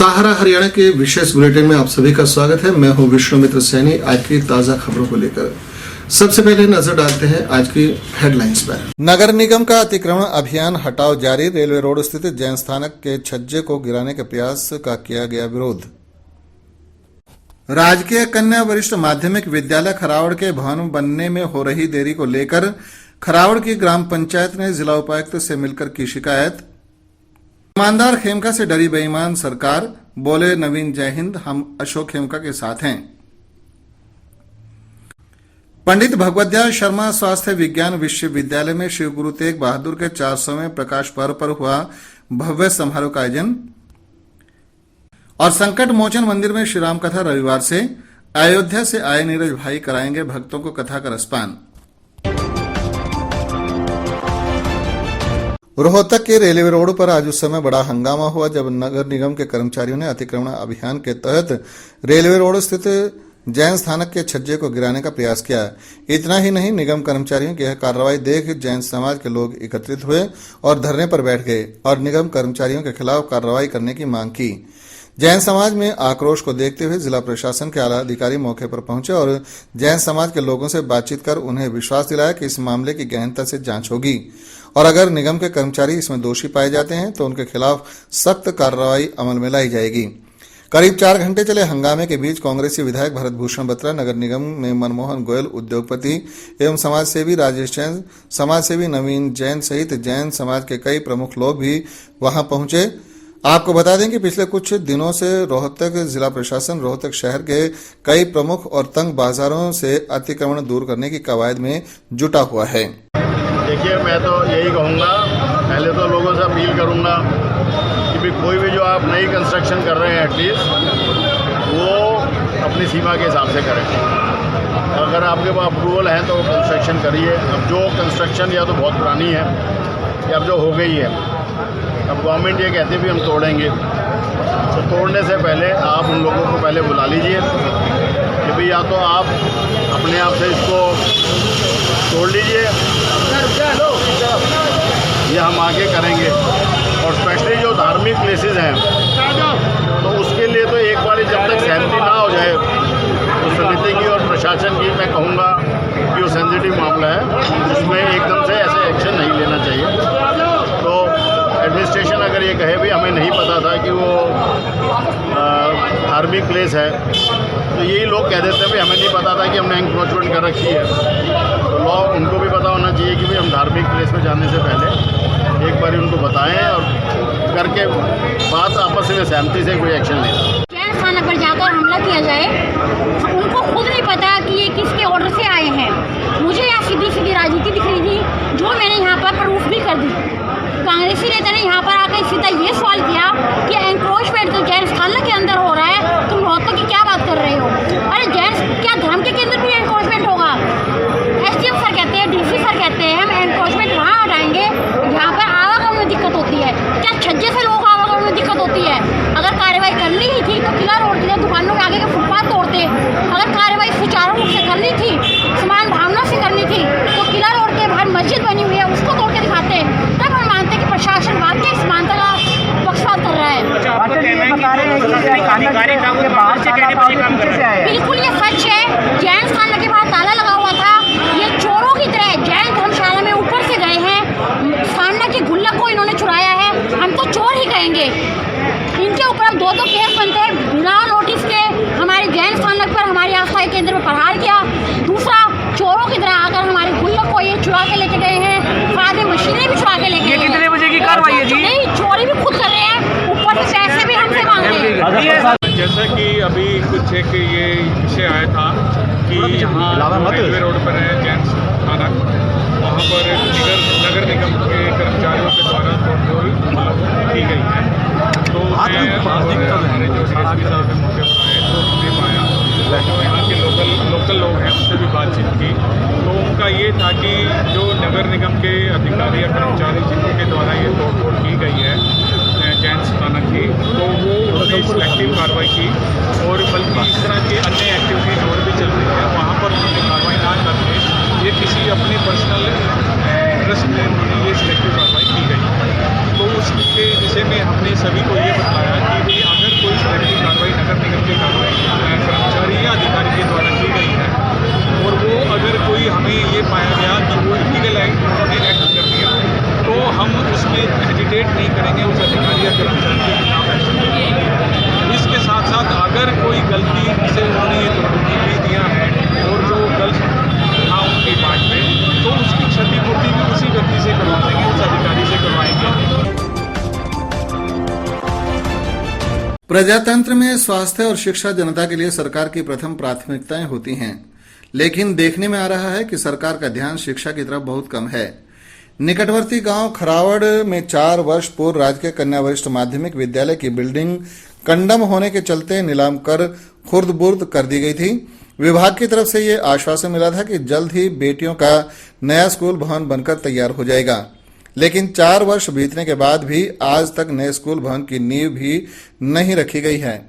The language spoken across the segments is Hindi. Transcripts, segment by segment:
सहारा हरियाणा के विशेष बुलेटिन में आप सभी का स्वागत है। मैं हूं विष्णुमित्र सैनी। आज की ताजा खबरों को लेकर सबसे पहले नजर डालते हैं आज की हेडलाइंस पर। नगर निगम का अतिक्रमण अभियान हटाओ जारी। रेलवे रोड स्थित जैन स्थानक के छज्जे को गिराने के प्रयास का किया गया विरोध। राजकीय कन्या वरिष्ठ माध्यमिक विद्यालय खरावड़ के भवन बनने में हो रही देरी को लेकर खरावड़ की ग्राम पंचायत ने जिला उपायुक्त से मिलकर की शिकायत। ईमानदार खेमका से डरी बेईमान सरकार, बोले नवीन जय हिंद, हम अशोक खेमका के साथ हैं। पंडित भगवत शर्मा स्वास्थ्य विज्ञान विश्वविद्यालय में श्री गुरु तेग बहादुर के 400वें प्रकाश पर्व पर हुआ भव्य समारोह का आयोजन। और संकट मोचन मंदिर में श्री राम कथा रविवार से। अयोध्या से आए नीरज भाई कराएंगे भक्तों को कथा का रसपान। रोहतक के रेलवे रोड पर आज उस समय बड़ा हंगामा हुआ जब नगर निगम के कर्मचारियों ने अतिक्रमण अभियान के तहत रेलवे रोड स्थित जैन स्थानक के छज्जे को गिराने का प्रयास किया। इतना ही नहीं, निगम कर्मचारियों की यह कार्रवाई देख जैन समाज के लोग एकत्रित हुए और धरने पर बैठ गए और निगम कर्मचारियों के खिलाफ कार्रवाई करने की मांग की। जैन समाज में आक्रोश को देखते हुए जिला प्रशासन के आला अधिकारी मौके पर पहुंचे और जैन समाज के लोगों से बातचीत कर उन्हें विश्वास दिलाया कि इस मामले की गहनता से जांच होगी और अगर निगम के कर्मचारी इसमें दोषी पाए जाते हैं तो उनके खिलाफ सख्त कार्रवाई अमल में लाई जाएगी। करीब 4 घंटे चले हंगामे के बीच कांग्रेसी विधायक भरत भूषण बत्रा, नगर निगम में मनमोहन गोयल, उद्योगपति एवं समाजसेवी राजेश जैन, समाजसेवी नवीन जैन सहित जैन समाज के कई प्रमुख लोग भी वहां पहुंचे। आपको बता दें कि पिछले कुछ दिनों से रोहतक जिला प्रशासन रोहतक शहर के कई प्रमुख और तंग बाजारों से अतिक्रमण दूर करने की कवायद में जुटा हुआ है। देखिए, मैं तो यही कहूँगा, पहले तो लोगों से अपील करूँगा कि भी कोई भी जो आप नई कंस्ट्रक्शन कर रहे हैं एटलीस्ट वो अपनी सीमा के हिसाब से करें। अगर आपके पास अप्रूवल है तो कंस्ट्रक्शन करिए। अब जो कंस्ट्रक्शन या तो बहुत पुरानी है या अब जो हो गई है, अब गवर्नमेंट ये कहती है भी हम तोड़ेंगे, तो तोड़ने से पहले आप उन लोगों को पहले बुला लीजिए कि भाई या तो आप अपने आप से इसको तोड़ लीजिए या हम आगे करेंगे। और स्पेशली जो धार्मिक प्लेसेस हैं तो उसके लिए तो एक बार जब तक सहमति ना हो जाए तो समिति की और प्रशासन की, मैं कहूँगा कि वो सेंसिटिव मामला है, उसमें एकदम से ऐसे एक्शन नहीं लेना चाहिए। तो एडमिनिस्ट्रेशन अगर ये कहे भी हमें नहीं पता था कि वो धार्मिक प्लेस है, तो यही लोग कह देते हैं भी हमें नहीं पता था कि हमने एंक्रोचमेंट कर रखी है। तो लॉ उनको भी पता होना चाहिए कि भाई हम धार्मिक प्लेस में जाने से पहले एक बार उनको बताएं और करके बात आपस में सहमति से कोई एक्शन लें। जैन स्थानक पर जाकर हमला किया जाए, उनको खुद नहीं पता कि ये किसके ऑर्डर से आए हैं। मुझे यहाँ सीधी सीधी राजनीति दिख रही थी, जो मैंने यहाँ पर प्रूफ भी कर दी। कांग्रेसी नेता ने यहाँ पर आकर सीधा ये सवाल किया कि एंक्रोचमेंट तो जैन स्थानक के अंदर हो रहा है, तुम रोहतक की क्या बात कर रहे हो? अरे जैन क्या धर्म के केंद्र भी एंक्रोचमेंट होगा? एसडीएम सर कहते हैं, डीसी सर कहते हैं हम एंक्रोचमेंट वहाँ हटाएंगे जहाँ पर आवागमन में दिक्कत होती है। क्या छज्जे से लोग आवागमन में दिक्कत होती है? अगर कार्रवाई करनी ही थी तो किला रोड के दुकानों के आगे के फुटपाथ तोड़ते। अगर कार्रवाई सुचारू रूप से करनी थी, समान भावना से करनी थी, तो किला रोड के बाहर मस्जिद बनी हुई है उसको तोड़ के दिखाते, तब हम मानते कि प्रशासन वाकई इस मानता का पक्षपात कर रहा है। बिल्कुल ये सच है। जैन स्थानक के बाहर ताला लगा हुआ था। ये चोरों की तरह जैन धर्मशाला में ऊपर से गए हैं, स्थानक के गुल्लक को इन्होंने चुराया है। हम तो चोर ही कहेंगे। इनके ऊपर अब 2 केस बनते हैं बिना नोटिस के। हमारे जैन स्थानक पर हमारे आस्था के केंद्र में प्रहार किया। दूसरा, चोरों की तरह आकर हमारे गुल्लक को ये चुरा के लेके गए हैं। बाद में मशीनें भी चुरा के लेके गए हैं। कितने बजे की कार्रवाई है जी? नहीं, चोरी भी खुद कर रहे हैं, ऊपर से पैसे भी हमसे मांग रहे हैं। जैसा कि अभी कुछ एक ये विषय आया था कि यहाँ रेलवे रोड पर है जैन स्थानक, वहाँ पर नगर निगम के कर्मचारियों के द्वारा तोड़फोड़ की गई है। तो मैं हमारे जो डीएसपी साहब के मौके पर आए तो हमने पाया, जो यहाँ के लोकल लोग हैं उनसे भी बातचीत की, तो उनका ये था कि जो नगर निगम के अधिकारी या कर्मचारी जिनके द्वारा ये तोड़फोड़ की गई है जैन स्थानक की, तो वो उन्होंने सिलेक्टिव कार्रवाई की और बल्कि इस तरह की अन्य एक्टिविटीज और भी चल रही है वहाँ पर उन्होंने कार्रवाई ना करके ये किसी अपने पर्सनल इंटरेस्ट में उन्होंने ये सिलेक्टिव कार्रवाई की गई। तो उसके विषय में हमने सभी को ये बताया कि अगर कोई इस तरह की कार्रवाई नगर निगम के कर्मचारी या अधिकारी के द्वारा की गई है और वो अगर कोई हमें ये पाया गया कि वो इलीगल उन्होंने एक्ट कर दिया तो हम उसमें हेजिटेट नहीं करेंगे, उस अधिकारी या कर्मचारी के खिलाफ एक्शन लेंगे। इसके साथ साथ अगर कोई गलती से उन्होंने ये तोड़ दिया है और जो गलत था उनकी बात में तो उसकी क्षतिपूर्ति भी उसी व्यक्ति से करवा देंगे, उस अधिकारी से करवाएंगे। प्रजातंत्र में स्वास्थ्य और शिक्षा जनता के लिए सरकार की प्रथम प्राथमिकताएं होती हैं, लेकिन देखने में आ रहा है कि सरकार का ध्यान शिक्षा की तरफ बहुत कम है। निकटवर्ती गांव खरावड़ में 4 वर्ष पूर्व राजकीय कन्या वरिष्ठ माध्यमिक विद्यालय की बिल्डिंग कंडम होने के चलते नीलाम कर खुर्द-बुर्द कर दी गई थी। विभाग की तरफ से ये आश्वासन मिला था कि जल्द ही बेटियों का नया स्कूल भवन बनकर तैयार हो जाएगा, लेकिन 4 वर्ष बीतने के बाद भी आज तक नए स्कूल भवन की नींव भी नहीं रखी गई है।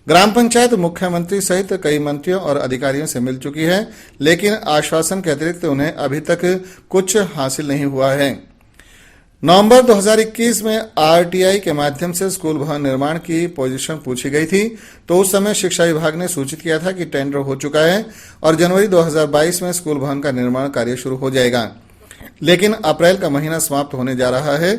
ग्राम पंचायत मुख्यमंत्री सहित कई मंत्रियों और अधिकारियों से मिल चुकी है, लेकिन आश्वासन के अतिरिक्त उन्हें अभी तक कुछ हासिल नहीं हुआ है। नवंबर 2021 में आरटीआई के माध्यम से स्कूल भवन निर्माण की पोजीशन पूछी गई थी, तो उस समय शिक्षा विभाग ने सूचित किया था कि टेंडर हो चुका है और जनवरी 2022 में स्कूल भवन का निर्माण कार्य शुरू हो जाएगा। लेकिन अप्रैल का महीना समाप्त होने जा रहा है,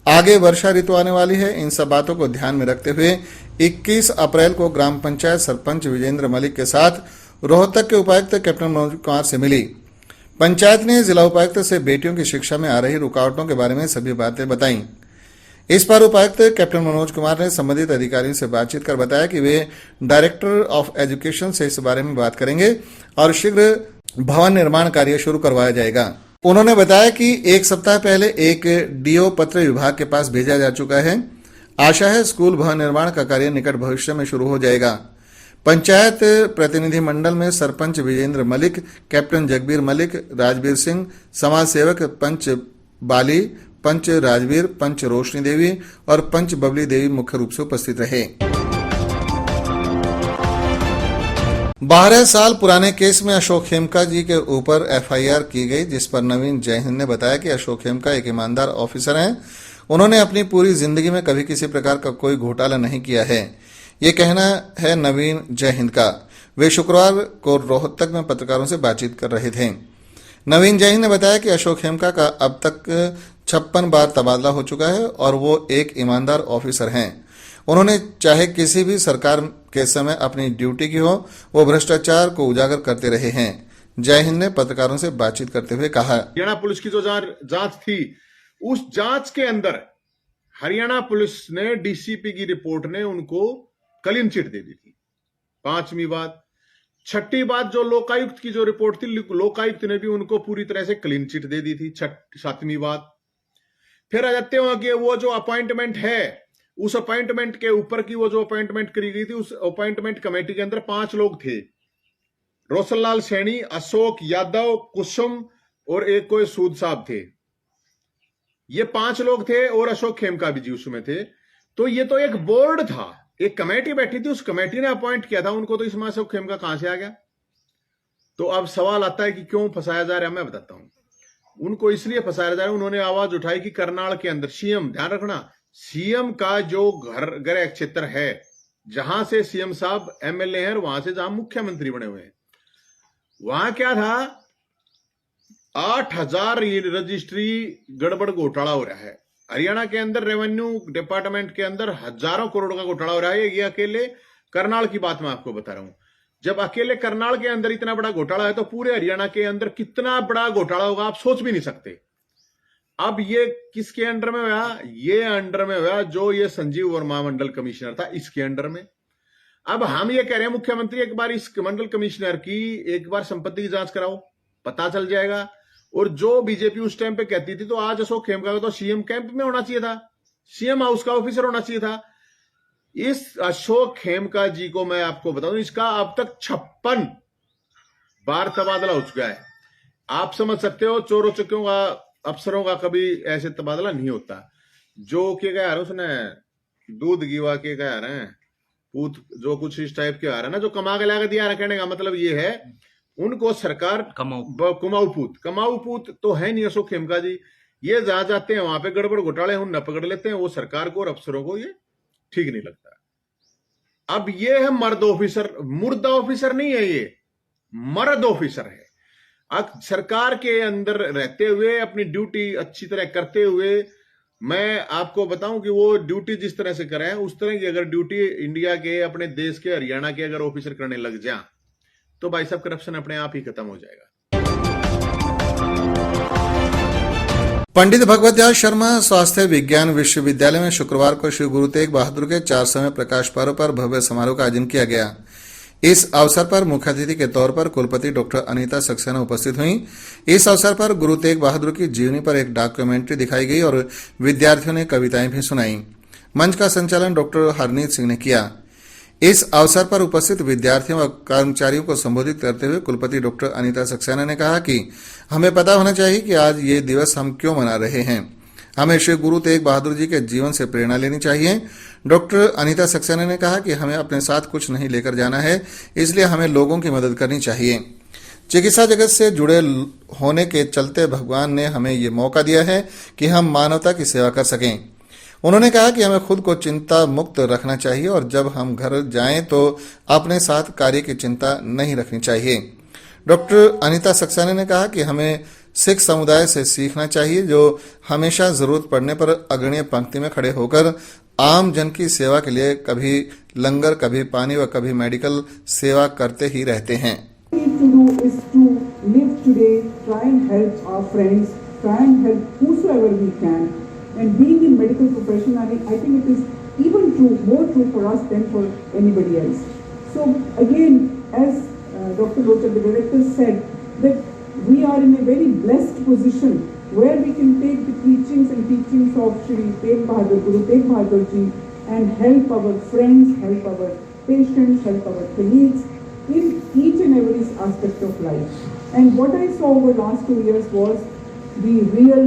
आगे वर्षा ऋतु आने वाली है। इन सब बातों को ध्यान में रखते हुए 21 अप्रैल को ग्राम पंचायत सरपंच विजेंद्र मलिक के साथ रोहतक के उपायुक्त कैप्टन मनोज कुमार से मिली। पंचायत ने जिला उपायुक्त से बेटियों की शिक्षा में आ रही रुकावटों के बारे में सभी बातें बताईं। इस पर उपायुक्त कैप्टन मनोज कुमार ने संबंधित अधिकारियों से बातचीत कर बताया कि वे डायरेक्टर ऑफ एजुकेशन से इस बारे में बात करेंगे और शीघ्र भवन निर्माण कार्य शुरू करवाया जाएगा। उन्होंने बताया कि 1 सप्ताह पहले एक डीओ पत्र विभाग के पास भेजा जा चुका है। आशा है स्कूल भवन निर्माण का कार्य निकट भविष्य में शुरू हो जाएगा। पंचायत प्रतिनिधि मंडल में सरपंच विजेंद्र मलिक, कैप्टन जगबीर मलिक, राजवीर सिंह, समाज सेवक पंच बाली, पंच राजवीर, पंच रोशनी देवी और पंच बबली देवी मुख्य रूप से उपस्थित रहे। 12 साल पुराने केस में अशोक खेमका जी के ऊपर एफआईआर की गई, जिस पर नवीन जयहिंद ने बताया कि अशोक खेमका एक ईमानदार ऑफिसर हैं। उन्होंने अपनी पूरी जिंदगी में कभी किसी प्रकार का कोई घोटाला नहीं किया है, ये कहना है नवीन जयहिंद का। वे शुक्रवार को रोहतक में पत्रकारों से बातचीत कर रहे थे। नवीन जयहिंद ने बताया कि अशोक खेमका का अब तक 56 बार तबादला हो चुका है और वो एक ईमानदार ऑफिसर हैं। उन्होंने चाहे किसी भी सरकार के समय अपनी ड्यूटी की हो, वो भ्रष्टाचार को उजागर करते रहे हैं। जयहिंद ने पत्रकारों से बातचीत करते हुए कहा, हरियाणा पुलिस की जो जांच थी, उस जांच के अंदर हरियाणा पुलिस ने डीसीपी की रिपोर्ट ने उनको क्लीन चिट दे दी थी। 5वीं बात। 6ठी बात, जो लोकायुक्त की जो रिपोर्ट थी, लोकायुक्त ने भी उनको पूरी तरह से क्लीन चिट दे दी थी। 7वीं बात। फिर आ जाते हो कि वो जो अपॉइंटमेंट है, उस अपॉइंटमेंट के ऊपर की वो जो अपॉइंटमेंट करी गई थी, उस अपॉइंटमेंट कमेटी के अंदर 5 लोग थे। रोशनलाल सैनी, अशोक यादव, कुसुम और एक कोई सूद साहब थे। ये 5 लोग थे और अशोक खेमका भी जी उसमें थे। तो ये तो एक बोर्ड था, एक कमेटी बैठी थी, उस कमेटी ने अपॉइंट किया था उनको। तो इसमें अशोक खेमका कहां से आ गया? तो अब सवाल आता है कि क्यों फंसाया जा रहा है। मैं बताता हूं। उनको इसलिए फंसाया जा रहा है, उन्होंने आवाज उठाई कि करनाल के अंदर सीएम, ध्यान रखना, सीएम का जो गृह क्षेत्र है, जहां से सीएम साहब एमएलए हैं, वहां से जहां मुख्यमंत्री बने हुए हैं, वहां क्या था, 8000 रजिस्ट्री गड़बड़ घोटाला हो रहा है। हरियाणा के अंदर रेवेन्यू डिपार्टमेंट के अंदर हजारों करोड़ का घोटाला हो रहा है। ये अकेले करनाल की बात मैं आपको बता रहा हूं। जब अकेले करनाल के अंदर इतना बड़ा घोटाला है, तो पूरे हरियाणा के अंदर कितना बड़ा घोटाला होगा आप सोच भी नहीं सकते। अब ये किसके अंडर में हुआ? ये अंडर में हुआ जो ये संजीव वर्मा मंडल कमिश्नर था, इसके अंडर में। अब हम ये कह रहे हैं मुख्यमंत्री, एक बार इस मंडल कमिश्नर की एक बार संपत्ति की जांच कराओ, पता चल जाएगा। और जो बीजेपी उस टाइम पे कहती थी, तो आज अशोक खेमका को तो सीएम कैंप में होना चाहिए था, सीएम हाउस का ऑफिसर होना चाहिए था। इस अशोक खेमका जी को मैं आपको बताऊं, इसका अब तक 56 बार तबादला हो चुका है। आप समझ सकते हो, चोरों चक्कों का, अफसरों का कभी ऐसे तबादला नहीं होता। जो के कह रहे उसने दूध गीवा के कह रहे हैं, पूत जो कुछ इस टाइप के आ रहे हैं ना, जो कमा के लाकर दिया रहा, कहने का मतलब ये है उनको सरकार कमाऊ पूत तो है नहीं अशोक खेमका जी। ये जहां जाते हैं वहां पे गड़बड़ घोटाले हम न पकड़ लेते हैं। वो सरकार को और अफसरों को ये ठीक नहीं लगता। अब ये है मर्द ऑफिसर, मुर्दा ऑफिसर नहीं है, ये मर्द ऑफिसर है। अब सरकार के अंदर रहते हुए अपनी ड्यूटी अच्छी तरह करते हुए मैं आपको बताऊं कि वो ड्यूटी जिस तरह से करें उस तरह की अगर ड्यूटी इंडिया के, अपने देश के, हरियाणा के अगर ऑफिसर करने लग जाए तो भाई साहब करप्शन अपने आप ही खत्म हो जाएगा। पंडित भगवत दयाल शर्मा स्वास्थ्य विज्ञान विश्वविद्यालय में शुक्रवार को श्री गुरु तेग बहादुर के 400वें प्रकाश पर्व पर भव्य समारोह का आयोजन किया गया। इस अवसर पर मुख्य अतिथि के तौर पर कुलपति डॉक्टर अनीता सक्सेना उपस्थित हुई। इस अवसर पर गुरु तेग बहादुर की जीवनी पर एक डॉक्यूमेंट्री दिखाई गई और विद्यार्थियों ने कविताएं भी सुनाई। मंच का संचालन डॉक्टर हरनीत सिंह ने किया। इस अवसर पर उपस्थित विद्यार्थियों व कर्मचारियों को संबोधित करते हुए कुलपति डॉक्टर अनीता सक्सेना ने कहा कि हमें पता होना चाहिए कि आज ये दिवस हम क्यों मना रहे हैं। हमें श्री गुरु तेग बहादुर जी के जीवन से प्रेरणा लेनी चाहिए। डॉक्टर अनीता सक्सेना ने कहा कि हमें अपने साथ कुछ नहीं लेकर जाना है, इसलिए हमें लोगों की मदद करनी चाहिए। चिकित्सा जगत से जुड़े होने के चलते भगवान ने हमें ये मौका दिया है कि हम मानवता की सेवा कर सकें। उन्होंने कहा कि हमें खुद को चिंता मुक्त रखना चाहिए और जब हम घर जाएं तो अपने साथ कार्य की चिंता नहीं रखनी चाहिए। डॉक्टर अनीता सक्सेना ने कहा कि हमें सिख समुदाय से सीखना चाहिए, जो हमेशा जरूरत पड़ने पर अग्रणी पंक्ति में खड़े होकर आम जन की सेवा के लिए कभी लंगर, कभी पानी व कभी मेडिकल सेवा करते ही रहते हैं। And being in medical profession, I think it is even true, more true for us than for anybody else. So again, as Dr. Lochak, the director, said, that we are in a very blessed position where we can take the preachings and teachings of Shri Tegh Bahadur, Guru Tegh Bahadur ji, and help our friends, help our patients, help our colleagues in each and every aspect of life. And what I saw over the last 2 years was the real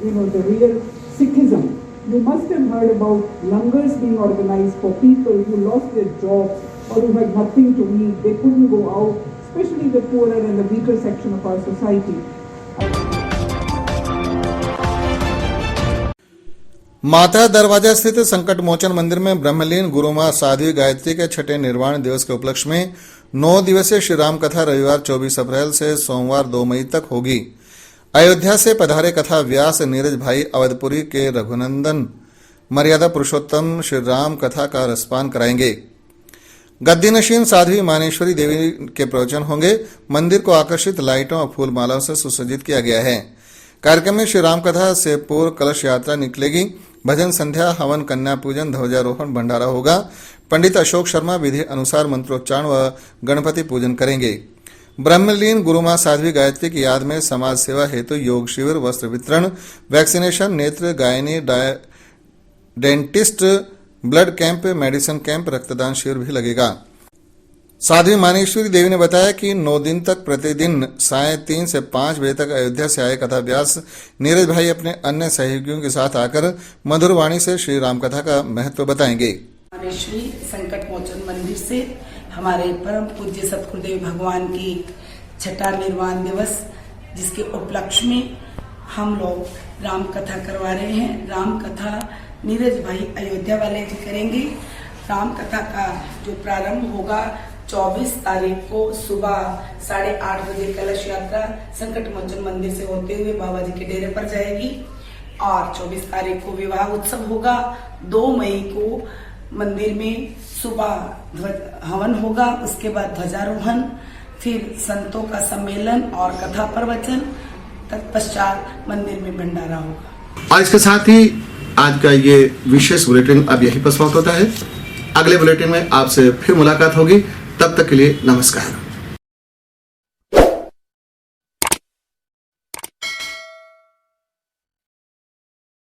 the real Sikhism. You must have heard about langars being organized for people who lost their jobs or who had nothing to eat. They couldn't go out, especially the poorer and the weaker section of our society. माता दरवाजा स्थित संकट मोचन मंदिर में ब्रह्मलीन गुरु मां साध्वी गायत्री के छठे निर्वाण दिवस के उपलक्ष्य में 9 दिवसीय श्री राम कथा रविवार 24 अप्रैल से सोमवार 2 मई तक होगी। अयोध्या से पधारे कथा व्यास नीरज भाई अवधपुरी के रघुनंदन मर्यादा पुरुषोत्तम श्री राम कथा का रसपान कराएंगे। गद्दी नशीन साध्वी मानेश्वरी देवी के प्रवचन होंगे। मंदिर को आकर्षित लाइटों और फूल मालाओं से सुसज्जित किया गया है। कार्यक्रम में श्री राम कथा से पूर्व कलश यात्रा निकलेगी। भजन संध्या, हवन, कन्या पूजन, ध्वजारोहण, भंडारा होगा। पंडित अशोक शर्मा विधि अनुसार मंत्रोच्चारण व गणपति पूजन करेंगे। ब्रह्मलीन गुरु मां साध्वी गायत्री की याद में समाज सेवा हेतु योग शिविर, वस्त्र वितरण, वैक्सीनेशन, नेत्र, gynae, dentist, blood camp, medicine camp, रक्तदान शिविर भी लगेगा। साध्वी मानेश्वरी देवी ने बताया कि 9 दिन तक प्रतिदिन साय 3 से 5 बजे तक अयोध्या से आए कथा व्यास नीरज भाई अपने अन्य सहयोगियों के साथ आकर मधुर वाणी से श्री राम कथा का महत्व बताएंगे। मानेश्वरी संकट मोचन मंदिर से हमारे परम पूज्य सतगुरुदेव भगवान की छठा निर्वाण दिवस, जिसके उपलक्ष्य में हम लोग राम कथा करवा रहे हैं। राम कथा नीरज भाई अयोध्या वाले जी करेंगे। राम कथा का जो प्रारंभ होगा 24 तारीख को सुबह 8:30 बजे कलश यात्रा संकट मोचन मंदिर से होते हुए बाबा जी के डेरे पर जाएगी और 24 तारीख को विवाह उत्सव होगा। 2 मई को मंदिर में सुबह हवन होगा, उसके बाद ध्वजारोहण, फिर संतों का सम्मेलन और कथा प्रवचन, तत्पश्चात मंदिर में भंडारा होगा। और इसके साथ ही आज का ये विशेष बुलेटिन अब यही पर समाप्त होता है। अगले बुलेटिन में आपसे फिर मुलाकात होगी। तब तक के लिए नमस्कार।